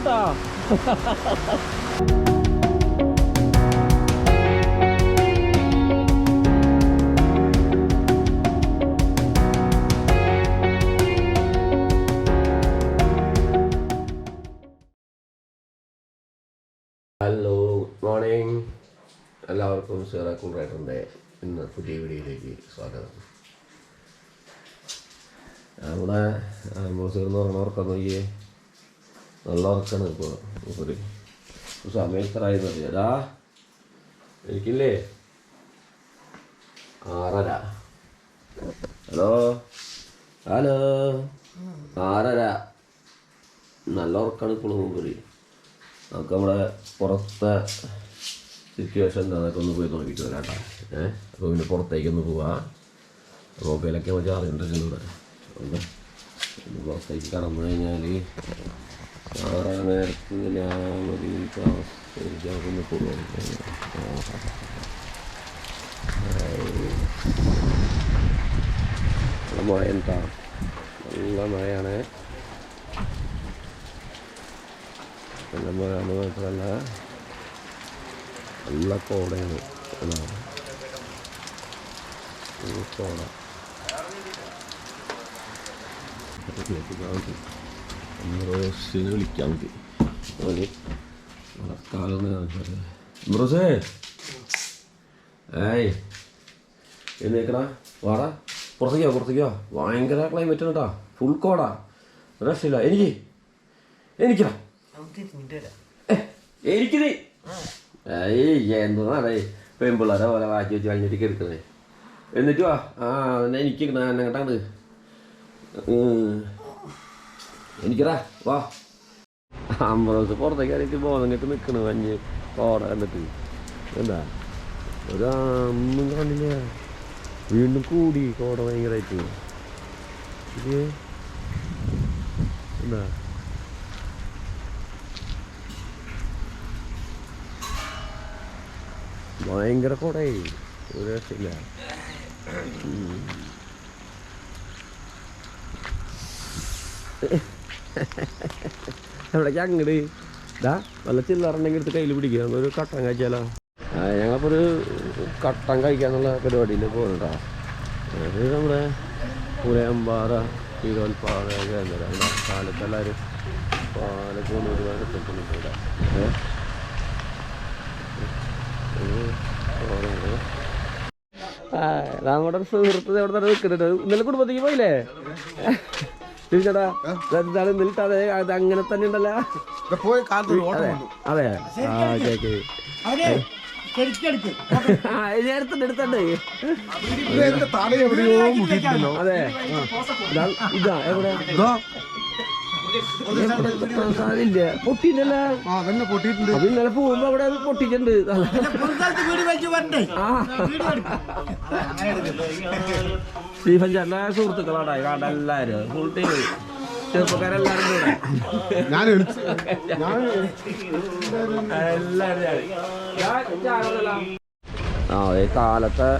കേട്ടാ. Hello, good morning. എല്ലാവർക്കും zerocoolriderന്റെ ഇന്ന് പുതിയ വീഡിയോയിലേക്ക് സ്വാഗതം. നമ്മുടെ ബോസെന്ന് പറഞ്ഞ ഉറക്കം നോക്കിയേ, നല്ല ഉറക്കാണ്. ഇപ്പോൾ ഒരു സമയം എത്രയായിരുന്നു അറിയാ? എനിക്കില്ലേ 6:30. Hello hello 6:30. നല്ല ഉറക്കാണ് ഇപ്പോഴും. മുമ്പിൽ നമുക്ക് നമ്മുടെ പുറത്തെ സിറ്റുവേഷൻ എന്താണെന്നൊക്കെ ഒന്ന് പോയി നോക്കിയിട്ട് വരാം കേട്ടോ. അപ്പോൾ പിന്നെ പുറത്തേക്കൊന്ന് പോവാം. മൊബൈലൊക്കെ ചാർജ് ഉണ്ടല്ലോ. ഒന്ന് പുറത്തേക്ക് കടന്നു കഴിഞ്ഞാൽ സാധാരണ നേരത്ത് ഞാൻ ഒരു താമസിച്ചൊന്ന് പോകും. മഴ എന്താ, നല്ല മഴയാണ്. നല്ല മഴ മാത്രമല്ല, നല്ല കോടയാണ്. കോട റോസിനെ വിളിക്കാൻ മതി. ബ്രോസേ, ഏയ് എന്നേക്കടാ, വാടാ പുറത്തേക്കോ. ഭയങ്കര ക്ലൈമറ്റ് കേട്ടാ, ഫുൾ കോടാ, രക്ഷയില്ല. എനിക്കടാ എനിക്കിത് എന്താണേ പെമ്പിള്ളേരെ പോലെ വാറ്റി വെച്ച് കഴിഞ്ഞിട്ട് എടുക്കണേ. എന്നിട്ട് വാ. അതന്നെ എനിക്ക് എന്നെങ്ങട്ടാണ് എനിക്കടാ വാ. അമ്പത് പുറത്തേക്ക് അറിയിട്ട് ബോധങ്ങട്ട് നിൽക്കണ് മഞ്ഞ് കോട കണ്ടിട്ട്. എന്താ ഒരു ഒന്നും കാണില്ല, വീണ്ടും കൂടി കോട ഭയങ്കരമായിട്ട്. ഇത് എന്താ ഭയങ്കര കോടയായി, ഒരു രക്ഷയില്ല. എവിടേക്ക് അങ്ങോട്ട് ഇതാ വല്ല ചില്ലറുണ്ടെങ്കിൽ എടുത്ത് കയ്യിൽ പിടിക്കുക. ഒരു കട്ടൻ കഴിച്ചാലോ? ഞങ്ങളിപ്പോൾ ഒരു കട്ടൻ കഴിക്കാന്നുള്ള പരിപാടിയിൽ പോകുന്നുണ്ടോ. അത് നമ്മുടെ പുലയമ്പാറ തിരുവൽപ്പാറ കേന്ദ്രം. കാലത്തെല്ലാവരും പാലൊക്കെ ഒരുപാട് എത്തിക്കുന്നുണ്ട്. നമ്മുടെ സുഹൃത്ത് എവിടെ തന്നെ നിൽക്കുന്നുണ്ട്. ഇന്നലെ കുടുംബത്തേക്ക് പോയില്ലേ ചേട്ടാ? ഇന്നലെ അതെ, അത് അങ്ങനെ തന്നെ ഉണ്ടല്ലോ. അതെ നേരത്തെ എടുത്തണ്ട്. അതെ ഇതാ എവിടെ സാധനമില്ല, പൊട്ടിയിട്ടല്ല. അപ്പൊ ഇന്നലെ പോകുമ്പോ അവിടെ പൊട്ടിയിട്ടുണ്ട്. സ്റ്റീഫൻ ചേട്ടൻ്റെ സുഹൃത്തുക്കളാണ് കാണാൻ എല്ലാവരും, ഫുൾ ടീം ചെറുപ്പക്കാരെല്ലാരും കൂടെ അതെ. കാലത്തെ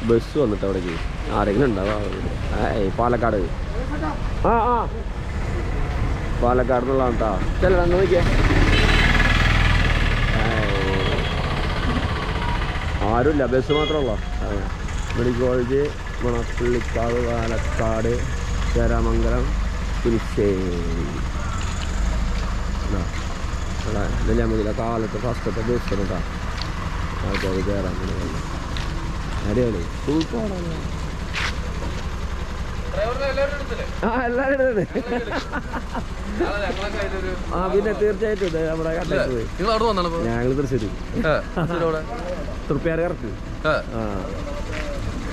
ബസ് വന്നിട്ട് അവിടേക്ക് ആരെങ്കിലും ഉണ്ടാവും. പാലക്കാട് പാലക്കാട് നിന്നുള്ളതാണ് കേട്ടോ. ചെല്ലണം നോക്കിയേ, ആരുമില്ല, ബസ് മാത്രമുള്ള. Medical college, Manappallikkavu, Palakkad, Cheramangalam, Thurisseri. നെല്ലിയാമ്പതിയിലെ കാലത്ത് ഫസ്റ്റത്തെ ബസ് കേട്ടോ. ആൾക്കാർ കയറാൻ അടിപൊളി സൂപ്പറാണ്. എല്ലാവരും പിന്നെ തീർച്ചയായിട്ടും നമ്മുടെ ഞങ്ങൾ തൃശ്ശൂര് തൃപ്പയാറ് കറക്റ്റ്.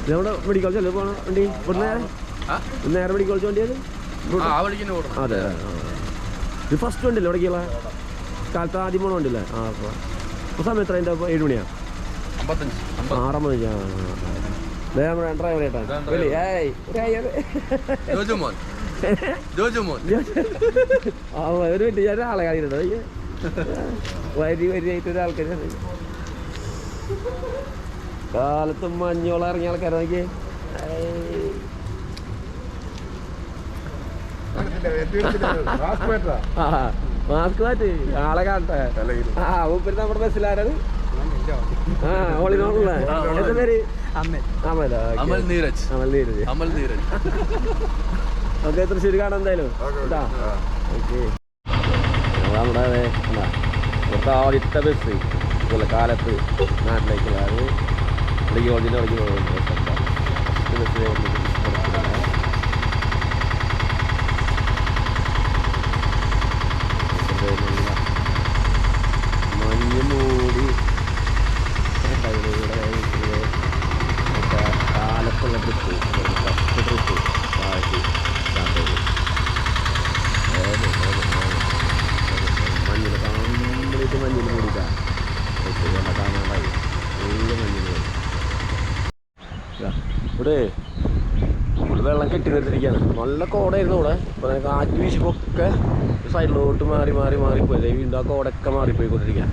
നമ്മുടെ മെഡിക്കൽ കോളേജ് അല്ലേ പോകണ വണ്ടി? ഇവിടെ നേരെ മെഡിക്കൽ കോളേജ് വണ്ടിയാണ്. അതെ, ഇത് ഫസ്റ്റ് വണ്ടിയല്ലേ ഇവിടേക്കുള്ള? കാലത്ത് ആദ്യം പോണ വണ്ടിയല്ലേ? അപ്പോൾ സമയം എത്ര? 7 മണിയാ? 6:55. നമ്മുടെ ഡ്രൈവർ ചേട്ടാ ഒരു മിനിറ്റ്, ഞാൻ ഒരാളെ കാണിട്ടോ. വരിയായിട്ട് ഒരാൾക്കാർ കാലത്ത് മഞ്ഞോളം ഇറങ്ങിയ ആൾക്കാരെ നോക്കിയേ. മാസ്ക് മാറ്റി ആളെ കാണട്ടെ. ആ മൂപ്പര് നമ്മുടെ ബസ്സിലാരാണ്? ആ ഓളിനോളുള്ള എന്താ പേര്? അമൽ നീരജ്. ഓക്കെ, തൃശ്ശൂർ കാണാൻ എന്തായാലും കേട്ടാ. ഓക്കെ, നമ്മുടെ ഇവിടുത്തെ ആദ്യത്തെ ബസ് കാലത്ത് നാട്ടിലേക്കുള്ള അത് കോളേജിൻ്റെ ഇടയ്ക്ക് പോകുന്നുണ്ട്. മഞ്ഞ് മൂടി കാലത്തുള്ള ട്രിപ്പ്, ഫസ്റ്റ് ട്രിപ്പ് താഴ്ത്തി മഞ്ഞിൽ കംപ്ലീറ്റ് മഞ്ഞിൽ മൂടിക്കാം. കാണാണ്ടായി നല്ല മഞ്ഞിൽ ഇവിടെ വെള്ളം കെട്ടി നിർത്തിയിരിക്കുകയാണ്. നല്ല കോടയായിരുന്നു ഇവിടെ. ഇപ്പോൾ കാറ്റ് വീശിപ്പൊക്കെ സൈഡിലോട്ട് മാറിപ്പോയി. വീണ്ടും ആ കോടൊക്കെ മാറിപ്പോയിക്കൊണ്ടിരിക്കുക.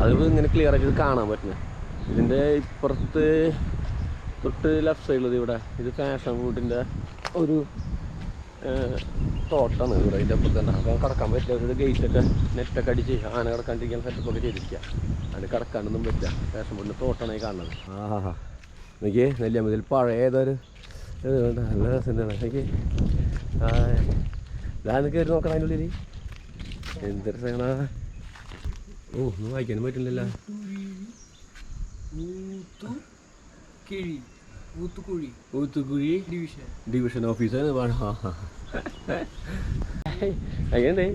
അത് ഇങ്ങനെ ക്ലിയർ ആയിട്ട് ഇത് കാണാൻ പറ്റുന്നത്. ഇതിൻ്റെ ഇപ്പുറത്ത് തൊട്ട് ലെഫ്റ്റ് സൈഡിലത് ഇവിടെ ഇത് ഫാഷൻ ഫ്രൂട്ടിൻ്റെ ഒരു തോട്ടമാണ് ഇവിടെ. ഇതിൻ്റെ അപ്പുറത്ത് തന്നെ അപ്പോൾ കടക്കാൻ പറ്റില്ല. ഗേറ്റൊക്കെ നെറ്റൊക്കെ അടിച്ച് ആന കിടക്കാണ്ടിരിക്കാൻ സെറ്റപ്പൊക്കെ ചെയ്തിരിക്കുക. അതിന് കിടക്കാനൊന്നും പറ്റില്ല. ഫാഷൻ ഫ്രൂട്ടിൻ്റെ തോട്ടമാണ് ഈ കാണുന്നത്. ആഹാ, എനിക്ക് നെല്ലിയാമ്പതിയിൽ പഴയ ഏതൊരു നല്ല രസം എനിക്ക് ഇതാന്ന് കയറി നോക്കണം. അതിൻ്റെ ഉള്ളിൽ എന്ത് രസങ്ങളാ. ഓ, ഒന്നും വായിക്കാനും പറ്റില്ലല്ലോ. ഊത്തുകുഴി ഡിവിഷൻ ഓഫീസാണ്. എങ്ങനെ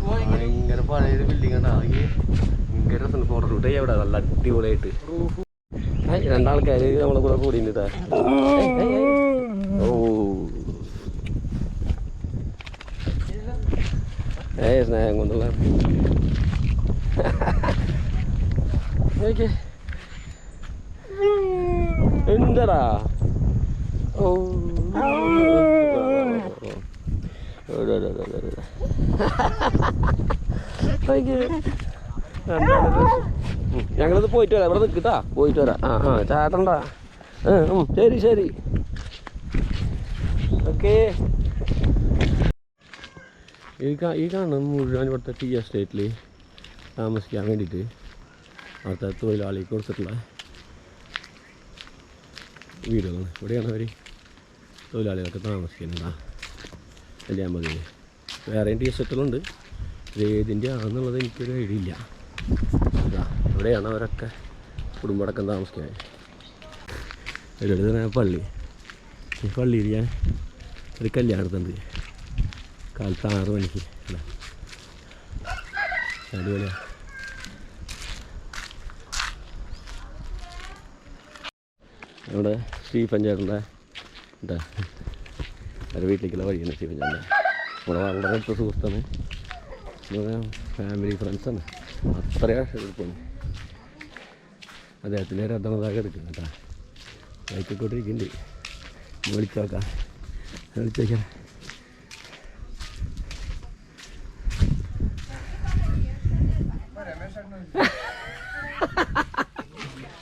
ഭയങ്കര പഴയൊരു ബിൽഡിംഗ് ആണ്. ഭയങ്കര രസം. ഫോട്ടോ ഷൂട്ട് ചെയ്യാം ഇവിടെ നല്ല അടിപൊളിയായിട്ട്. രണ്ടാൾക്കാർ നമ്മളെ കൂടെ കൂടിയിട്ടാ. ഓ സ്നേഹം കൊണ്ടുള്ള എന്താടാ. ഓ ഞങ്ങളിത് പോയിട്ട് വരാം. ഇവിടെ നിൽക്കിട്ടാ, പോയിട്ട് വരാം. ചാട്ടണ്ട. ശരി. ഓക്കെ, ഈ കാണുന്നത് മുഴുവൻ ഇവിടുത്തെ ടീ എസ്റ്റേറ്റിൽ താമസിക്കാൻ വേണ്ടിയിട്ട് അവിടുത്തെ തൊഴിലാളിക്ക് കൊടുത്തിട്ടുള്ള വീടുകളാണ്. ഇവിടെയാണ് അവർ തൊഴിലാളികളൊക്കെ താമസിക്കുന്നുണ്ടാ. നെല്ലിയാമ്പതിയിൽ വേറെയും ടീ എസ്റ്റേറ്റുകളുണ്ട്. ഇത് ഏതിൻ്റെ ആണെന്നുള്ളത് എനിക്കൊരു ഐഡിയ ഇല്ല. ഇവിടെയാണ് അവരൊക്കെ കുടുംബടക്കം താമസിക്കുന്നത്. ഇവിടെ തന്നെ പള്ളി. ഈ പള്ളിയിൽ ഞാൻ ഒരു കല്യാണത്തുണ്ട് കാലത്ത് 6 മണിക്ക്. അടിപൊളിയാണ്. നമ്മുടെ സ്റ്റീഫൻ ചേട്ടൻ്റെ കേട്ടോ, അവരുടെ വീട്ടിലേക്കുള്ള വഴിയാണ് സ്റ്റീഫൻ ചേട്ടൻ്റെ. നമ്മുടെ വളരെ അടുത്ത സുഹൃത്താണ്. ഫാമിലി ഫ്രണ്ട്സാണ്. അത്രയും എടുക്കുന്നു. അദ്ദേഹത്തിൻ്റെ രഥമതാകെ എടുക്കുന്നു കേട്ടോ. ബൈക്കൊണ്ടിരിക്കുന്നുണ്ട്. വിളിച്ചോക്കാം.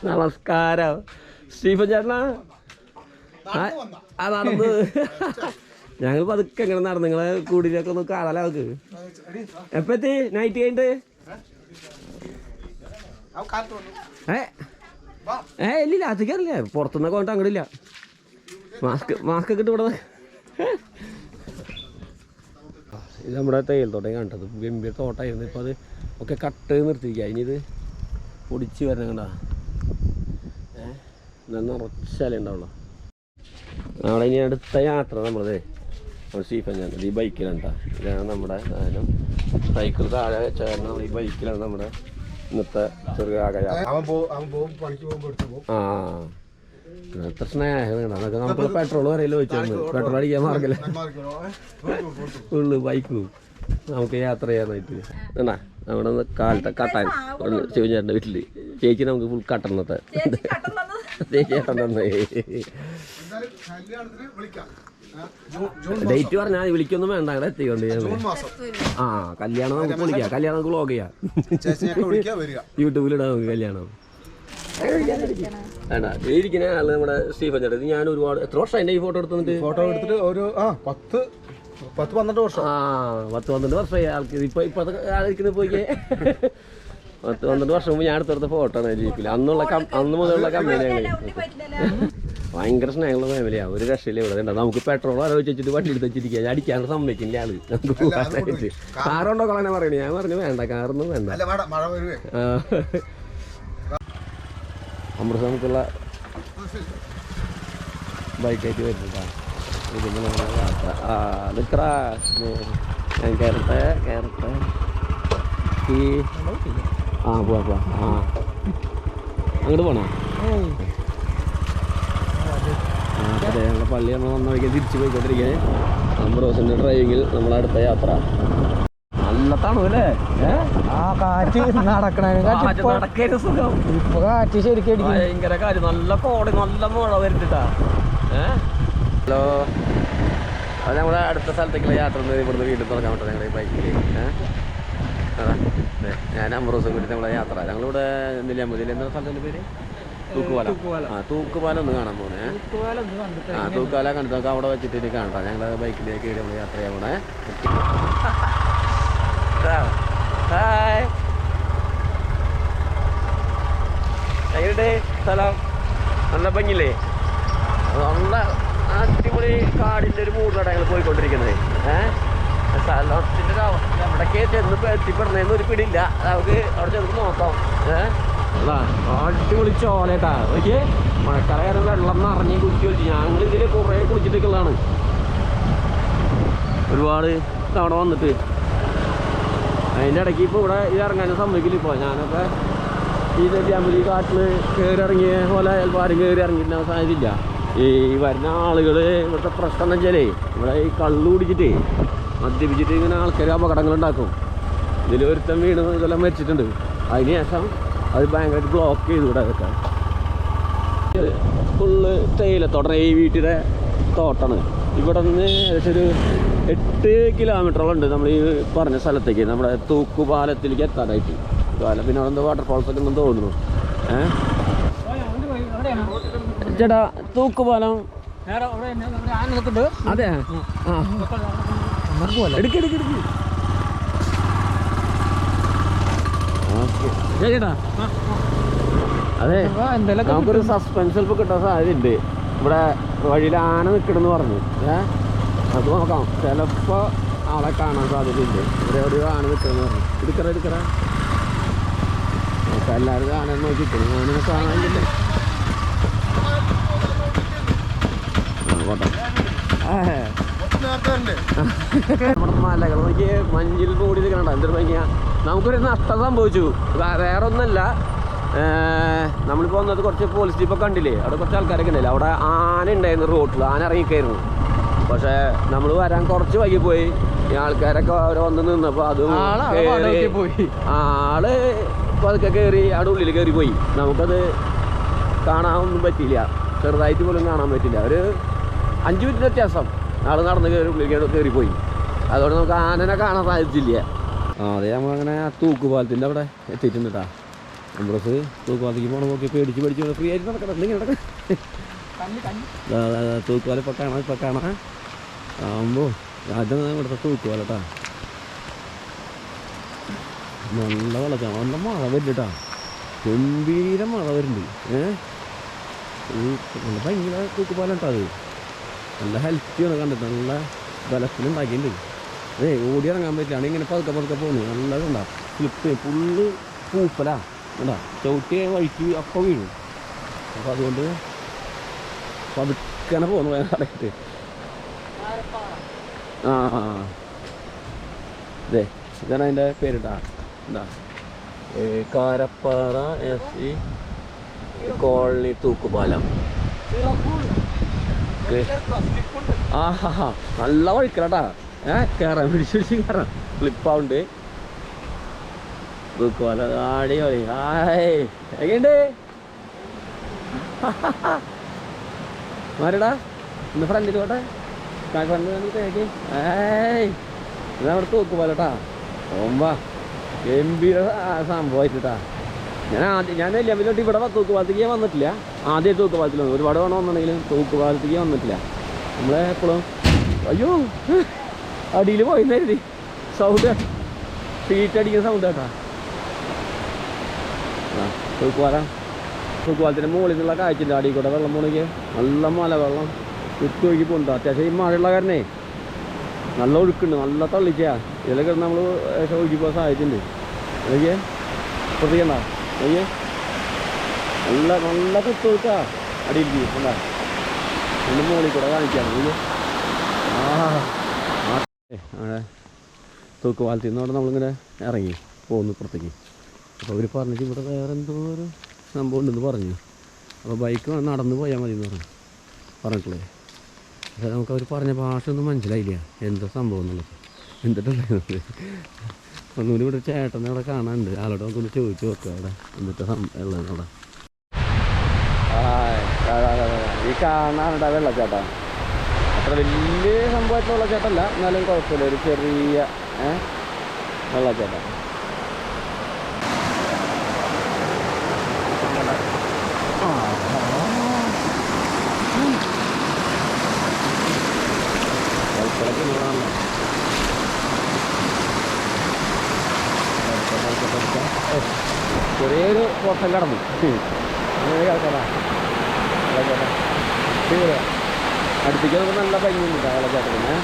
നമസ്കാരം സ്റ്റീഫൻ ചേട്ടനാ. നടന്ന് ഞങ്ങൾ പതുക്കെ എങ്ങനെ നടന്നു. നിങ്ങളെ കൂടിയിലൊക്കെ ഒന്ന് കാണാലോ. അവർക്ക് എപ്പോ എത്തി? നൈറ്റ് കഴിഞ്ഞിട്ട് ഇല്ലില്ല, അധികറില്ല. പുറത്തുനിന്നൊക്കെ വന്നിട്ട് അങ്ങോട്ടില്ല. മാസ്ക് ഒക്കെ ഇട്ട് ഇവിടെ. ഇത് നമ്മുടെ തയ്യൽ തോട്ടം കണ്ടത് ഗംഭീര തോട്ടമായിരുന്നു. ഇപ്പോൾ അത് ഒക്കെ കട്ട് നിർത്തിയിരിക്കുക. ഇനി ഇത് പൊടിച്ച് വരണം കണ്ടാ. നല്ല നിറച്ചാലേ ഉണ്ടാവുള്ളൂ. നാളെ ഇനി അടുത്ത യാത്ര നമ്മളത് സ്റ്റീഫൻ ചേട്ടൻ ഈ ബൈക്കിലാണ് കേട്ടോ. ഇതാണ് നമ്മുടെ സാധനം. സൈക്കിൾ താഴെ ചേർന്ന് നമ്മൾ ഈ ബൈക്കിലാണ് നമ്മുടെ ഇന്നത്തെ ചെറുകാകയ. എത്ര സ്നേഹം. അതൊക്കെ നമുക്ക് പെട്രോൾ വരെയല്ലോ ചോദിച്ചു. പെട്രോൾ അടിക്കാൻ മാർഗില്ല. ഫുള്ള് ബൈക്കും നമുക്ക് യാത്ര ചെയ്യാനായിട്ട്. എന്നാ നമ്മുടെ കാലത്തെ കട്ടാൻ ശിവചേട്ടൻ്റെ വീട്ടിൽ ചേച്ചി നമുക്ക് ഫുൾ കട്ടണത്തെ ചേച്ചി കട്ടൻ തന്നെ. ഡേറ്റ് പറഞ്ഞാൽ വിളിക്കൊന്നും വേണ്ട, അങ്ങനെ എത്തിക്കൊണ്ട് കല്യാണം നമുക്ക് വിളിക്കാം. കല്യാണം നമുക്ക് വ്ളോഗ് ചെയ്യാം, യൂട്യൂബിലിടാം നമുക്ക് കല്യാണം. ഇരിക്കുന്ന ആള് നമ്മുടെ സ്റ്റീഫൻ ചേട്ടൻ. ഞാൻ ഒരുപാട് എത്ര വർഷം ഈ ഫോട്ടോ എടുത്തിട്ട് ഒരു 10-12 വർഷം. 10-12 വർഷമായി ആൾക്ക്. ഇപ്പൊ ആളിരിക്കുന്നത് പോയിക്കേ 10-12 വർഷം മുമ്പ് ഞാൻ എടുത്തെടുത്ത ഫോട്ടോ ആണ് ജീപ്പിൽ. അന്ന് മുതലുള്ള കമ്പനിയാണ്. ഭയങ്കര സ്നേഹമുള്ള ഫാമിലിയാണ്. ഒരു രക്ഷയില്ല ഇവിടെ ഉണ്ട്. നമുക്ക് പെട്രോൾ ആലോചിച്ചിട്ട് വണ്ടി എടുത്ത് വെച്ചിരിക്കുക. അടിക്കാനുള്ള സമ്മതിക്കില്ല ആള്. നമുക്ക് പോകാനായിട്ട് കാറുണ്ടോ കളനെ പറയണേ. ഞാൻ പറഞ്ഞു വേണ്ട, കാറൊന്നും വേണ്ട. അമൃത നമുക്കുള്ള ബൈക്കായിട്ട് വരുന്നുണ്ടാ. ഇതിന് നമ്മളെ യാത്ര നിൽക്കറാ. ഞാൻ കയറട്ടെ പോവാ. അങ്ങോട്ട് പോണോ? അതെ, ഞങ്ങളുടെ പള്ളി നമ്മൾ വന്ന വഴിക്ക് തിരിച്ചു പോയിക്കൊണ്ടിരിക്കുകയാണ്. അമൃതസിൻ്റെ ഡ്രൈവിങ്ങിൽ നമ്മളടുത്ത യാത്ര. നല്ല തണുവല്ലേ? ഭയങ്കര കാറ്റ്, നല്ല കോട, നല്ല മഴ വരുന്നുണ്ടാ. ഹലോ, അത് നമ്മുടെ അടുത്ത സ്ഥലത്തേക്കുള്ള യാത്ര ഇവിടുന്ന് വീട്ടിൽ തുടങ്ങാൻ പറ്റും ഞങ്ങളുടെ ബൈക്കിൽ. ഞാൻ അമൃതസും കൂടി നമ്മളെ യാത്ര. ഞങ്ങളിവിടെ നെല്ലിയാമ്പതിയിൽ എന്താ സ്ഥലത്തിൻ്റെ പേര്? തൂക്കുപാലം. തൂക്കുപാലം ഒന്ന് കാണാൻ പോണേ. തൂക്കുപാലം കണ്ടിട്ട് നമുക്ക് അവിടെ വെച്ചിട്ട് കാണാം. ഞങ്ങൾ ബൈക്കിലേക്ക് കയറി നമ്മൾ യാത്ര ചെയ്യാൻ പോണേ. ഹായ്, എങ്ങനെയുണ്ട് സ്ഥലം? നല്ല ഭംഗിയില്ലേ? നല്ല അടിപൊളി കാടിൻ്റെ ഒരു മൂടിലാണ് ഞങ്ങൾ പോയിക്കൊണ്ടിരിക്കുന്നത്. സ്ഥലത്തിൻ്റെ എവിടേക്ക് ചെന്ന് എത്തിപ്പെടുന്നതെന്ന് ഒരു പിടിയില്ല. നമുക്ക് അവിടെ ചെന്ന് നോക്കാം. അടിപൊളി ചോലേട്ടാ. ഓക്കെ, മഴക്കാലം വെള്ളം നിറഞ്ഞ് കുത്തി വെച്ച് ഞങ്ങൾ ഇതിൽ കുറേ കുളിച്ചിട്ടൊക്കെയുള്ളതാണ്. ഒരുപാട് തവണ വന്നിട്ട് അതിൻ്റെ ഇടയ്ക്ക് ഇപ്പോൾ ഇവിടെ ഇറങ്ങാനും സമ്മതിക്കില്ല. ഇപ്പോൾ ഞാനൊക്കെ ഈ നെല്ലിയാമ്പതി കാട്ടിൽ കയറി ഇറങ്ങിയ പോലെ ചിലപ്പോൾ ആരും കയറി ഇറങ്ങിയിട്ടുണ്ടാകാൻ സാധ്യതയില്ല. ഈ വരുന്ന ആളുകൾ ഇവിടുത്തെ പ്രശ്നം എന്ന് വെച്ചാലേ ഇവിടെ ഈ കള്ളു കുടിച്ചിട്ട് മദ്യപിച്ചിട്ട് ഇങ്ങനെ ആൾക്കാർ അപകടങ്ങളുണ്ടാക്കും. ഇതിൽ ഒരുത്തം വീണ് ഇതെല്ലാം മരിച്ചിട്ടുണ്ട്. അതിന് ശേഷം അത് ഭയങ്കരമായിട്ട് ബ്ലോക്ക് ചെയ്തു ഇവിടെ. അതൊക്കെ ഫുള്ള് തേയിലത്തോട്ടം. ഈ വീട്ടിലെ തോട്ടാണ്. ഇവിടെ നിന്ന് ഏകദേശം ഒരു 8 കിലോമീറ്ററോളം ഉണ്ട് നമ്മൾ ഈ പറഞ്ഞ സ്ഥലത്തേക്ക്, നമ്മുടെ തൂക്കുപാലത്തിലേക്ക് എത്താനായിട്ട്. പിന്നെ അവിടെ എന്തോ വാട്ടർഫോൾസ് ഒക്കെ ഉണ്ടെന്ന് തോന്നുന്നു. ചേട്ടാ, തൂക്കുപാലം അതെ. ചേട്ടാ, അതെ, നമുക്കൊരു സസ്പെൻസ് ചിലപ്പോൾ കിട്ടാൻ സാധ്യതയുണ്ട്. ഇവിടെ വഴിയിൽ ആന നിൽക്കണമെന്ന് പറഞ്ഞു. അത് നോക്കാം, ചിലപ്പോൾ ആളെ കാണാൻ സാധ്യതയുണ്ട്. ഇവിടെ എവിടെയോ ആന നിൽക്കണമെന്ന് പറഞ്ഞു. എടുക്കറ നമുക്ക് എല്ലാവരും കാണാൻ നോക്കിയിട്ട് ഞാനിങ്ങനെ കാണാനില്ലേ. നമ്മുടെ മലകൾ നോക്കി മഞ്ഞിൽ മൂടി നിൽക്കണ എന്തൊരു ഭംഗിയാ. നമുക്കൊരു നഷ്ടം സംഭവിച്ചു. വേറെ ഒന്നല്ല, നമ്മളിപ്പോൾ വന്നത് കുറച്ച് പോലീസ് ജീപ്പൊക്കെ കണ്ടില്ലേ, അവിടെ കുറച്ച് ആൾക്കാരൊക്കെ ഉണ്ടല്ലേ. അവിടെ ആന ഉണ്ടായിരുന്നു, റോഡിൽ ആന ഇറങ്ങിക്കായിരുന്നു. പക്ഷേ നമ്മൾ വരാൻ കുറച്ച് വൈകി പോയി. ഈ ആൾക്കാരൊക്കെ അവിടെ വന്ന് നിന്നപ്പോൾ അതും പോയി. ആള് പതുക്കെ കയറി അവിടെ ഉള്ളിൽ കയറി പോയി. നമുക്കത് കാണാനൊന്നും പറ്റിയില്ല, ചെറുതായിട്ട് പോലും കാണാൻ പറ്റില്ല. ഒരു 5 മിനിറ്റ് വ്യത്യാസം ആൾ നടന്ന് ഉള്ളിൽ കയറിപ്പോയി. അതുകൊണ്ട് നമുക്ക് ആനനെ കാണാൻ സാധിച്ചില്ല. അതെ, നമ്മളങ്ങനെ ആ തൂക്കുപാലത്തിൻ്റെ അവിടെ എത്തിയിട്ടുണ്ട് കേട്ടോ. അമൃത് തൂക്കുപാലത്തേക്ക് പോകണം. നോക്കി പേടിച്ച് ഫ്രീ ആയിട്ട് നടക്കണം. എന്തെങ്കിലും തൂക്കുപാലം ഇപ്പം കാണാം ആകുമ്പോൾ അതാണ് ഇവിടുത്തെ തൂക്കുപാലം കേട്ടോ. നല്ല വെള്ളച്ചാണ്, നല്ല മഴ വരുന്നുണ്ട് കേട്ടോ. ഗംഭീര മഴ വരുന്നുണ്ട്. നല്ല ഭയങ്കര തൂക്കുപാലം കേട്ടോ. അത് നല്ല ഹെൽത്തിയാണ്, കണ്ടിട്ട് നല്ല ബലത്തിലുണ്ടാക്കിയിട്ടുണ്ട്. ഓടി ഇറങ്ങാൻ പറ്റില്ല, ഇങ്ങനെ പതുക്കെ പോകുന്നു. നല്ലതുണ്ടാ, സ്ലിപ്പ് ഫുള്ള് പൂപ്പലാ ഉണ്ടാ. ചവിട്ടിയ വഴിക്ക് അപ്പം വീഴും. അപ്പോൾ അതുകൊണ്ട് പതുക്കനെ പോകുന്നു വേഗമായിട്ട്. അതെ, ഇതാണ് അതിൻ്റെ പേരിട്ടാ. എന്താ കാരപ്പാറ SE കോളനി തൂക്കുപാലം. നല്ല വഴിക്കലാട്ടാ. കയറാൻ പിടിച്ച് കയറാം, ഫ്ലിപ്പാവുണ്ട്. തൂക്കുപാലം ആടി കളി. എങ്ങനെയുണ്ട് മാറിടാ? ഇന്ന് ഫ്രണ്ടിൽ പോട്ടെ, ഫ്രണ്ട്. ഇതവിടെ തൂക്കുപാലട്ടാ. ഓമ്പാ ഗംഭീര സംഭവമായിട്ടാ. ഞാൻ നെല്ലിയാമ്പതിലോട്ട് ഇവിടെ തൂക്കുപാലത്തേക്ക് ഞാൻ വന്നിട്ടില്ല. ആദ്യം തൂക്കുപാലത്തിൽ വന്നു, ഒരുപാട് വേണം വന്നിട്ടുണ്ടെങ്കിലും തൂക്കുപാലത്തേക്ക് വന്നിട്ടില്ല. നമ്മളെ എപ്പോഴും അയ്യോ അടിയിൽ പോയിന്ന് കരുതി. സൗണ്ട് സീറ്റ് അടിക്കുന്ന സൗണ്ട് കേട്ടാ. തൂക്കുപാലത്തിൻ്റെ മുകളിൽ നിന്നുള്ള കാഴ്ചയില്ല. അടിയിൽ കൂടെ വെള്ളം പോണെങ്കിൽ നല്ല മല വെള്ളം കുത്തി ഒഴുകി പോകുന്നുണ്ട്. അത്യാവശ്യം ഈ മഴയുള്ള കാരണേ നല്ല ഒഴുക്കുണ്ട്, നല്ല തള്ളിച്ചാ. ഇതിലൊക്കെ നമ്മൾ ഒഴുകി പോകാൻ സാധിച്ചിട്ടുണ്ട്. അതൊക്കെ ശ്രദ്ധിക്കണ്ട. അയ്യേ നല്ല നല്ല കുത്തൊഴുക്കാ അടിയിലേക്ക് എന്താ അതിൻ്റെ മുകളിൽ കൂടെ കാണിക്കാണ്. അയ്യോ അവിടെ തൂക്കുപാലത്തിൽ നിന്നവിടെ നമ്മളിങ്ങനെ ഇറങ്ങി പോകുന്നു പുറത്തേക്ക്. അപ്പോൾ അവർ പറഞ്ഞിട്ട് ഇവിടെ വേറെ എന്തോ ഒരു സംഭവം ഉണ്ടെന്ന് പറഞ്ഞു. അപ്പോൾ ബൈക്ക് നടന്നു പോയാൽ മതി എന്ന് പറഞ്ഞിട്ടുള്ളേ. പക്ഷേ നമുക്ക് അവർ പറഞ്ഞ ഭാഷ ഒന്നും മനസ്സിലായില്ല എന്താ സംഭവം എന്നുള്ളത്. എന്നിട്ടുള്ളത് ഒന്നുകൂടി ഇവിടെ ചേട്ടനെ അവിടെ കാണാനുണ്ട്. ആളോട് നമുക്കൊന്ന് ചോദിച്ചു നോക്കുക അവിടെ എന്നിട്ട് ഉള്ളത് അവിടെ. ഈ കാണാനുണ്ട് വെള്ളച്ചാട്ടം. അത്ര വലിയ സംഭവമായിട്ടുള്ള വെള്ളച്ചാട്ടമല്ല, എന്നാലും കുഴപ്പമില്ല. ഒരു ചെറിയ വെള്ളച്ചാട്ടം. ചെറിയൊരു പൊട്ടം കടന്നു കിടക്കടാ അടുത്തേക്ക് നമുക്ക് നല്ല ഭംഗിയുണ്ട് വെള്ളച്ചാട്ടത്തിന്.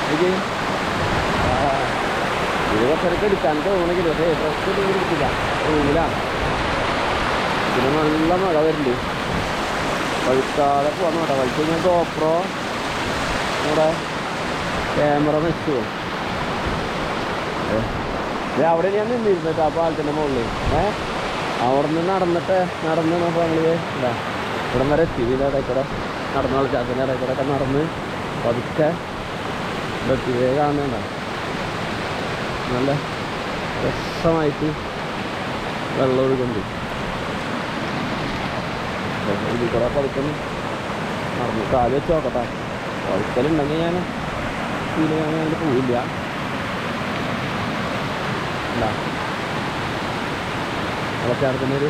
എനിക്ക് ഇത് കുറച്ചൊക്കെ എടുക്കാൻ തോന്നണമെങ്കിൽ പക്ഷേ ഡ്രസ്സ് ഒന്നും എടുക്കില്ല, റൂമിലാണ്. പിന്നെ നല്ല മഴ വരുന്നുണ്ട്. വഴുക്കാതെ പോകാൻ കേട്ടോ. വഴിച്ച് കഴിഞ്ഞാൽ ഗോപ്രോ നമ്മുടെ ക്യാമറ നശിച്ചു. അവിടെ ഞാൻ നിന്നിരുന്നിട്ട് ആ പാലത്തിൻ്റെ മുകളിൽ അവിടെ നിന്ന് നടന്ന് നമ്മൾ എന്താ ഇവിടം വരെ എത്തി. ഇതിൻ്റെ ഇടയ്ക്കൂടെ നടന്ന് വെള്ളച്ചാട്ടത്തിൻ്റെ ഇടയ്ക്കൂടെ ഒക്കെ നടന്ന് പതുക്കെ എത്തിയേ കാണുന്നുണ്ട. നല്ല രസമായിട്ട് വെള്ളം ഒഴുകുന്നുണ്ട്. ഇതിൽ കൂടെ പതുക്കെ നടന്ന് കാല് വെച്ച് നോക്കട്ടെ. പതുക്കലുണ്ടെങ്കിൽ ഞാൻ ഫീല് ഞാൻ പോവില്ല. വെള്ളച്ചാട്ടത്തിനൊരു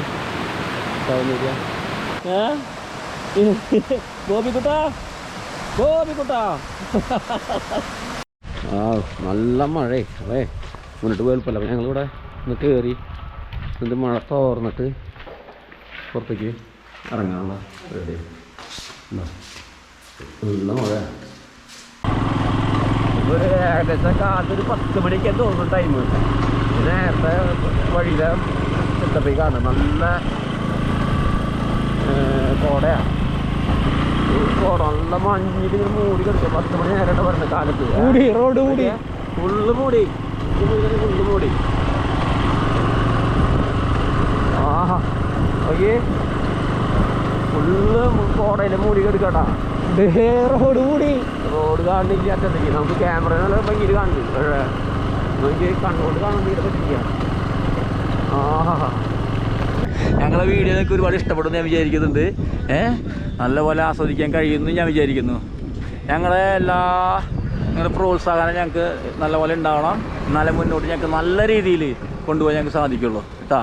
സൗന്ദര്യം. ഗോപിക്കുട്ടാ നല്ല മഴേ. അതേ മുന്നിട്ട് പോയപ്പല്ല. അപ്പം ഞങ്ങളിവിടെ ഒന്ന് കയറി എന്നിട്ട് മഴ തോർന്നിട്ട് പുറത്തേക്ക് ഇറങ്ങാനുള്ള റെഡി. നല്ല മഴ. ഒരു ഏകദേശം കാലത്തൊരു 10 മണിക്ക് തോന്നുന്നു ടൈം. നേരത്തെ വഴിയിലെ സെറ്റപ്പിക്കാണ്. നല്ല കോടയാണ്. കോട നല്ല മഞ്ഞിട്ട് ഇങ്ങനെ മൂടി കിടക്കുക. 10 മണി നേരമായിട്ട് വരുന്നത് കാലത്ത്. റോഡ് മൂടി ഫുള്ള് മൂടി ആഹാ ഓക്കെ ഫുള്ള് കോടയിൽ മൂടി കിടക്കട്ടാ. റോഡ് കാണില്ല. അറ്റത്തേക്ക് നമുക്ക് ക്യാമറ നല്ല ഭംഗിയിൽ കാണില്ല. നമുക്ക് കണ്ണുകൊണ്ട് കാണാൻ തീരെ പറ്റില്ല. ആഹാ ഞങ്ങളെ വീഡിയോയൊക്കെ ഒരുപാട് ഇഷ്ടപ്പെടുന്നു ഞാൻ വിചാരിക്കുന്നുണ്ട്. നല്ലപോലെ ആസ്വദിക്കാൻ കഴിയുമെന്ന് ഞാൻ വിചാരിക്കുന്നു. ഞങ്ങളെ നിങ്ങളുടെ പ്രോത്സാഹനം ഞങ്ങൾക്ക് നല്ലപോലെ ഉണ്ടാവണം. എന്നാലേ മുന്നോട്ട് ഞങ്ങൾക്ക് നല്ല രീതിയിൽ കൊണ്ടുപോകാൻ ഞങ്ങൾക്ക് സാധിക്കുള്ളൂ കേട്ടോ.